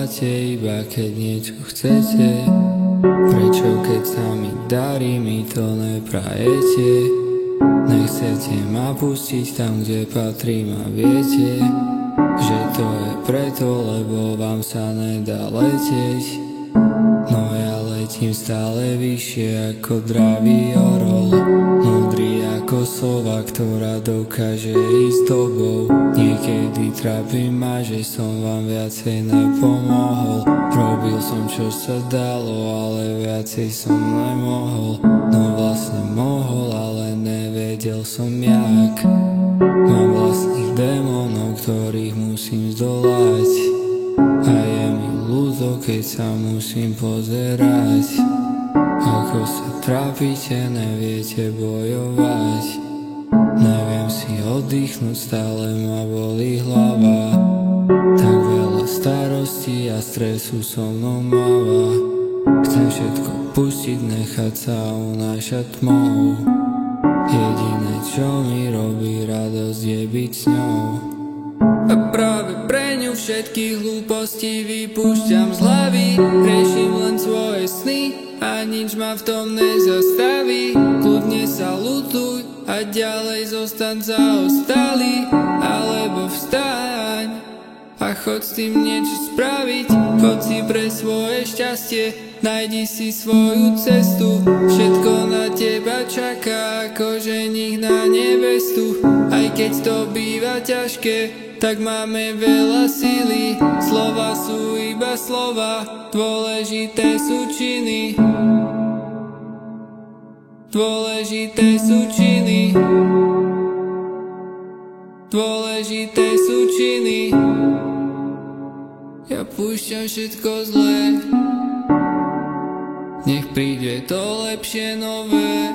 voláte iba keď niečo chcete? Prečo keď sa mi darí, mi to neprajete? Nechcete ma pustiť tam, kde patrím a viete, že to je preto, lebo vám sa nedá letieť. No ja letím stále vyššie ako dravý orol, múdry ako sova, ktorá dokáže ísť dobou. Niekedy trápi ma, že som vám viacej nepomohol. Robil som čo sa dalo, ale viacej som nemohol. No vlastne mohol, ale nevedel som jak. Mám vlastných démonov, ktorých musím zdolať. A je mi ľúto, keď sa musím pozerať, ako sa trápite, neviete bojovať. Neviem si oddychnúť, stále ma bolí hlava. Tak veľa starostí a stresu so mnou máva. Chcem všetko pustiť, nechať sa unášať tmou. Jediné, čo mi robí radosť, je byť s ňou. A práve pre ňu všetky hlúposti vypúšťam z hlavy. Riešim len svoje sny a nič ma v tom nezastaví. Kľudne sa ľutuj a ďalej zostaň zaostalý. Alebo vstaň a choď s tým niečo spraviť. Choď si pre svoje šťastie, najdi si svoju cestu. Všetko na teba čaká ako ženích na nevestu. Aj keď to býva ťažké, tak máme veľa síly. Slova sú iba slova, dôležité sú činy. Dôležité sú činy. Dôležité sú činy. Ja púšťam všetko zlé, nech príde to lepšie nové.